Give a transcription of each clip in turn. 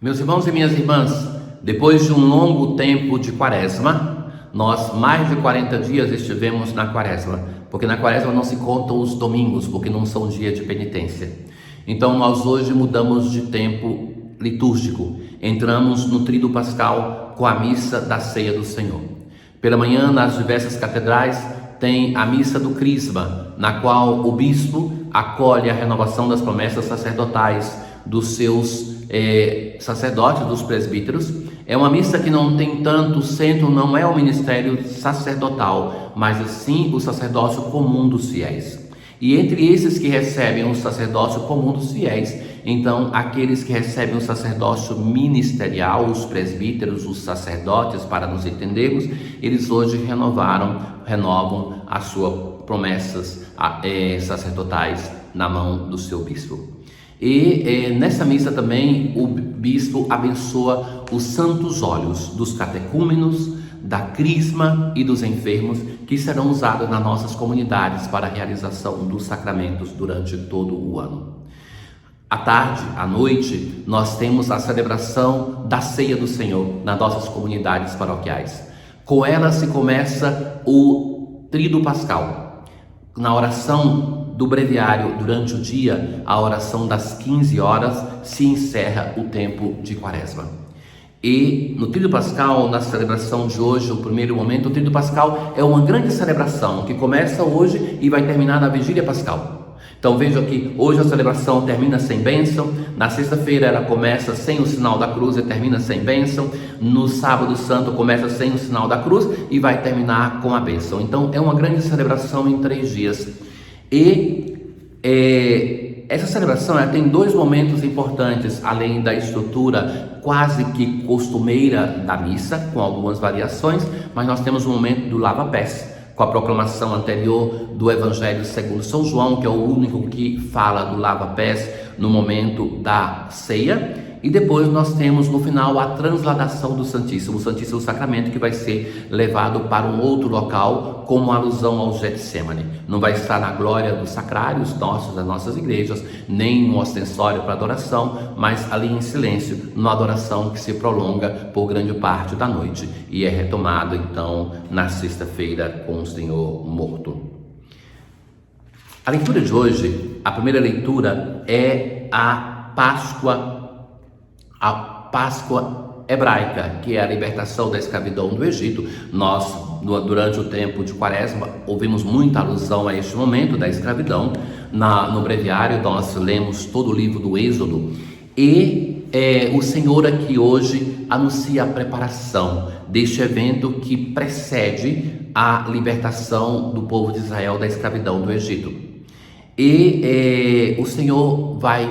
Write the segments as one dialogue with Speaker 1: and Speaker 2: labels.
Speaker 1: Meus irmãos e minhas irmãs, depois de um longo tempo de quaresma, nós mais de 40 dias estivemos na quaresma, porque na quaresma não se contam os domingos, porque não são dia de penitência. Então nós hoje mudamos de tempo litúrgico, entramos no Tríduo Pascal com a missa da Ceia do Senhor. Pela manhã, nas diversas catedrais, tem a missa do Crisma, na qual o bispo acolhe a renovação das promessas sacerdotais dos seus sacerdotes, dos presbíteros. É uma missa que não tem tanto centro, não é o ministério sacerdotal, mas sim o sacerdócio comum dos fiéis. E entre esses que recebem o sacerdócio comum dos fiéis, então aqueles que recebem o sacerdócio ministerial, os presbíteros, os sacerdotes, para nos entendermos, eles hoje renovam as suas promessas sacerdotais na mão do seu bispo. E nessa missa também o bispo abençoa os santos óleos dos catecúmenos, da crisma e dos enfermos, que serão usados nas nossas comunidades para a realização dos sacramentos durante todo o ano. À tarde, à noite, nós temos a celebração da Ceia do Senhor nas nossas comunidades paroquiais. Com ela se começa o Tríduo Pascal. Na oração do breviário durante o dia, a oração das 15 horas, se encerra o tempo de quaresma. E no Tríduo Pascal, na celebração de hoje, o primeiro momento, o Tríduo Pascal é uma grande celebração que começa hoje e vai terminar na Vigília Pascal. Então veja que hoje a celebração termina sem bênção, na sexta-feira ela começa sem o sinal da cruz e termina sem bênção, no sábado santo começa sem o sinal da cruz e vai terminar com a bênção. Então é uma grande celebração em 3 dias. E essa celebração tem 2 momentos importantes, além da estrutura quase que costumeira da missa, com algumas variações, mas nós temos o momento do lava-pés, com a proclamação anterior do Evangelho segundo São João, que é o único que fala do lava-pés no momento da ceia. E depois nós temos no final a transladação do Santíssimo, o Santíssimo Sacramento, que vai ser levado para um outro local, como alusão ao Getsemane. Não vai estar na glória dos sacrários nossos, das nossas igrejas, nem no ostensório para adoração, mas ali em silêncio, numa adoração que se prolonga por grande parte da noite e é retomado então na sexta-feira com o Senhor morto. A leitura de hoje, a primeira leitura é a Páscoa hebraica, que é a libertação da escravidão do Egito. Nós, durante o tempo de quaresma, ouvimos muita alusão a este momento da escravidão. No breviário nós lemos todo o livro do Êxodo e o Senhor aqui hoje anuncia a preparação deste evento que precede a libertação do povo de Israel da escravidão do Egito. E o Senhor vai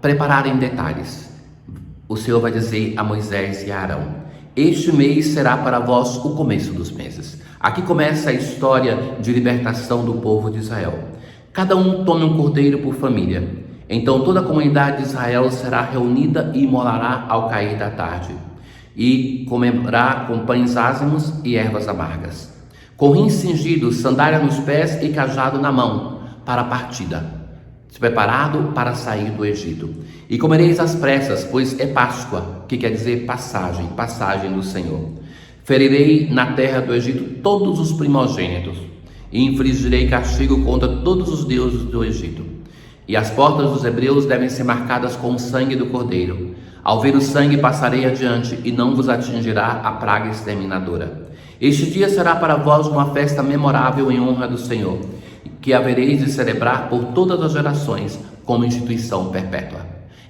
Speaker 1: preparar em detalhes. O Senhor vai dizer a Moisés e a Arão: este mês será para vós o começo dos meses. Aqui começa a história de libertação do povo de Israel. Cada um tome um cordeiro por família. Então toda a comunidade de Israel será reunida e imolará ao cair da tarde. E comerá com pães ázimos e ervas amargas, com rins cingidos, sandália nos pés e cajado na mão, para a partida, preparado para sair do Egito. E comereis às pressas, pois é Páscoa, que quer dizer passagem do Senhor. Ferirei na terra do Egito todos os primogênitos, e infligirei castigo contra todos os deuses do Egito. E as portas dos hebreus devem ser marcadas com o sangue do cordeiro. Ao ver o sangue passarei adiante, e não vos atingirá a praga exterminadora. Este dia será para vós uma festa memorável em honra do Senhor, que havereis de celebrar por todas as gerações como instituição perpétua.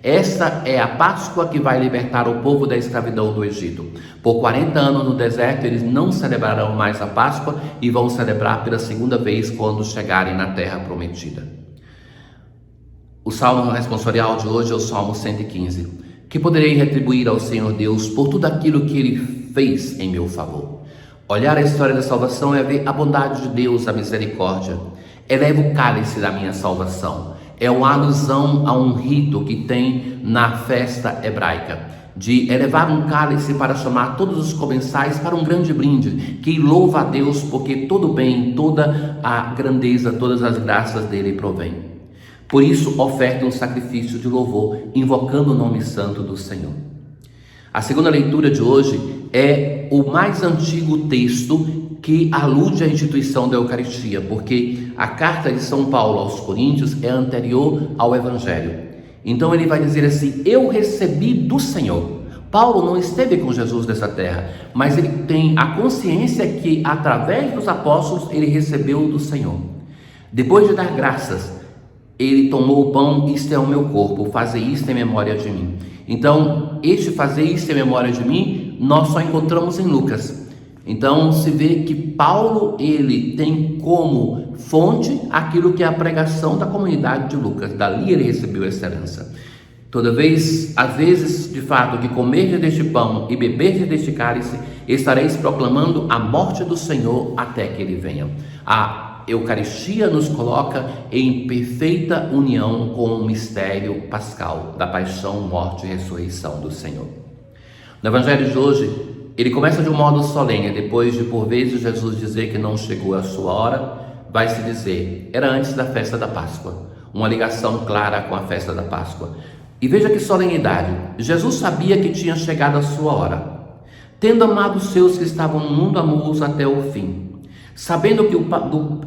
Speaker 1: Essa é a Páscoa que vai libertar o povo da escravidão do Egito. Por 40 anos no deserto eles não celebrarão mais a Páscoa e vão celebrar pela segunda vez quando chegarem na terra prometida. O salmo responsorial de hoje é o Salmo 115. Que poderei retribuir ao Senhor Deus por tudo aquilo que Ele fez em meu favor? Olhar a história da salvação é ver a bondade de Deus, a misericórdia. Eleva o cálice da minha salvação. É uma alusão a um rito que tem na festa hebraica, de elevar um cálice para chamar todos os comensais para um grande brinde, que louva a Deus porque todo o bem, toda a grandeza, todas as graças dele provém. Por isso, oferta um sacrifício de louvor, invocando o nome santo do Senhor. A segunda leitura de hoje é o mais antigo texto que alude à instituição da Eucaristia, porque a carta de São Paulo aos Coríntios é anterior ao Evangelho. Então ele vai dizer assim: eu recebi do Senhor. Paulo não esteve com Jesus nessa terra, mas ele tem a consciência que através dos apóstolos ele recebeu do Senhor. Depois de dar graças, ele tomou o pão: isto é o meu corpo, fazei isto em memória de mim. Então, este fazer isto em memória de mim, nós só encontramos em Lucas. Então, se vê que Paulo, ele tem como fonte aquilo que é a pregação da comunidade de Lucas. Dali ele recebeu essa herança. Toda vez, às vezes, de fato, que comerdes deste pão e beberdes deste cálice, estareis proclamando a morte do Senhor até que ele venha. A Eucaristia nos coloca em perfeita união com o mistério pascal da paixão, morte e ressurreição do Senhor. No Evangelho de hoje, ele começa de um modo solene. Depois de por vezes Jesus dizer que não chegou a sua hora, vai se dizer: era antes da festa da Páscoa, uma ligação clara com a festa da Páscoa. E veja que solenidade: Jesus sabia que tinha chegado a sua hora, tendo amado os seus que estavam no mundo, amou-os até o fim, sabendo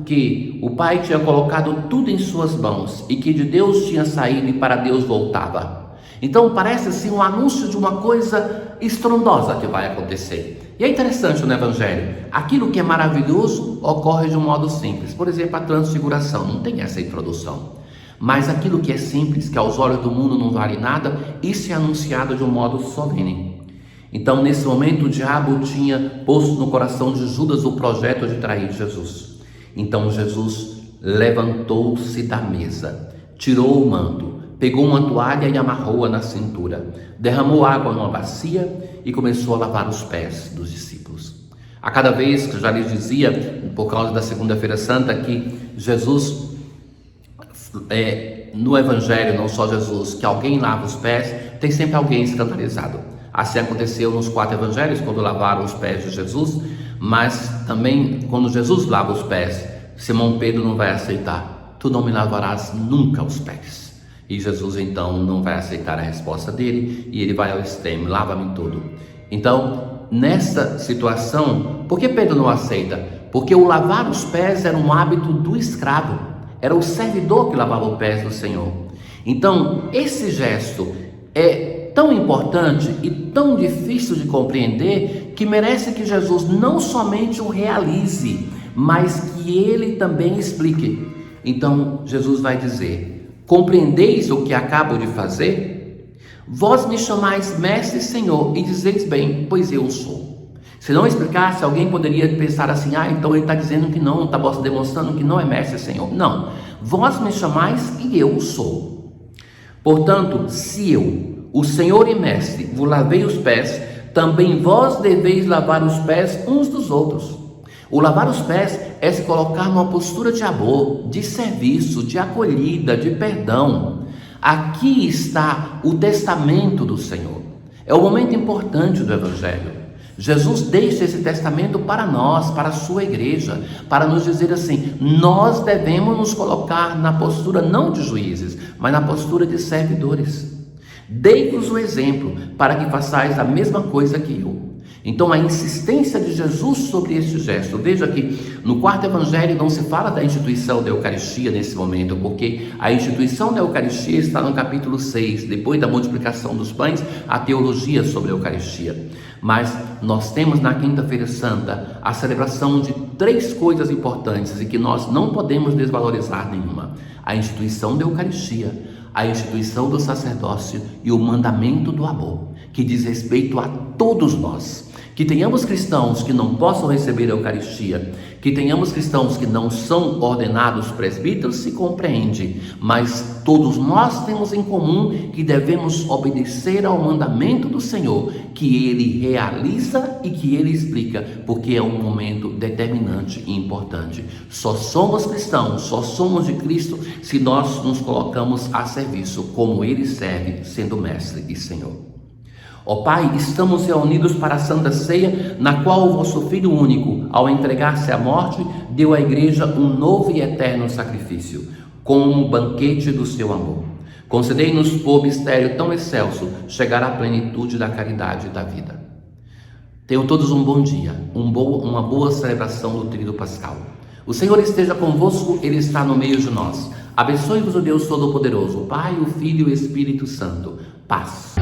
Speaker 1: que o Pai tinha colocado tudo em suas mãos e que de Deus tinha saído e para Deus voltava. Então parece assim um anúncio de uma coisa estrondosa que vai acontecer. E é interessante no Evangelho, aquilo que é maravilhoso ocorre de um modo simples. Por exemplo, a transfiguração, não tem essa introdução. Mas aquilo que é simples, que aos olhos do mundo não vale nada, isso é anunciado de um modo solene. Então, nesse momento, o diabo tinha posto no coração de Judas o projeto de trair Jesus. Então, Jesus levantou-se da mesa, tirou o manto, pegou uma toalha e amarrou-a na cintura, derramou água numa bacia e começou a lavar os pés dos discípulos. A cada vez que eu já lhes dizia, por causa da Segunda-feira Santa, que Jesus, no Evangelho, não só Jesus, que alguém lava os pés, tem sempre alguém escandalizado. Assim aconteceu nos 4 Evangelhos, quando lavaram os pés de Jesus, mas também quando Jesus lava os pés, Simão Pedro não vai aceitar: tu não me lavarás nunca os pés. E Jesus então não vai aceitar a resposta dele e ele vai ao extremo: lava-me todo. Então, nessa situação, por que Pedro não aceita? Porque o lavar os pés era um hábito do escravo, era o servidor que lavava os pés do Senhor. Então, esse gesto é tão importante e tão difícil de compreender que merece que Jesus não somente o realize, mas que ele também explique. Então, Jesus vai dizer: compreendeis o que acabo de fazer? Vós me chamais mestre e Senhor, e dizeis bem, pois eu sou. Se não explicasse, alguém poderia pensar assim: então ele está dizendo que não, está demonstrando que não é mestre e Senhor. Não, vós me chamais e eu sou. Portanto, se eu, o Senhor e mestre, vos lavei os pés, também vós deveis lavar os pés uns dos outros. O lavar os pés é se colocar numa postura de amor, de serviço, de acolhida, de perdão. Aqui está o testamento do Senhor. É o momento importante do Evangelho. Jesus deixa esse testamento para nós, para a sua igreja, para nos dizer assim: nós devemos nos colocar na postura não de juízes, mas na postura de servidores. Dei-vos o exemplo para que façais a mesma coisa que eu. Então a insistência de Jesus sobre este gesto. Veja que no 4º Evangelho não se fala da instituição da Eucaristia nesse momento, porque a instituição da Eucaristia está no capítulo 6, depois da multiplicação dos pães, a teologia sobre a Eucaristia. Mas nós temos na Quinta-feira Santa a celebração de 3 coisas importantes e que nós não podemos desvalorizar nenhuma: a instituição da Eucaristia, a instituição do sacerdócio e o mandamento do amor, que diz respeito a todos nós. Que tenhamos cristãos que não possam receber a Eucaristia, que tenhamos cristãos que não são ordenados presbíteros, se compreende, mas todos nós temos em comum que devemos obedecer ao mandamento do Senhor, que Ele realiza e que Ele explica, porque é um momento determinante e importante. Só somos cristãos, só somos de Cristo se nós nos colocamos a serviço, como Ele serve, sendo Mestre e Senhor. Ó Pai, estamos reunidos para a Santa Ceia, na qual o vosso Filho único, ao entregar-se à morte, deu à Igreja um novo e eterno sacrifício, como um banquete do seu amor. Concedei-nos, por mistério tão excelso, chegar à plenitude da caridade e da vida. Tenham todos um bom dia, uma boa celebração do Tríduo Pascal. O Senhor esteja convosco, Ele está no meio de nós. Abençoe-vos o Deus Todo-Poderoso, o Pai, o Filho e o Espírito Santo. Paz.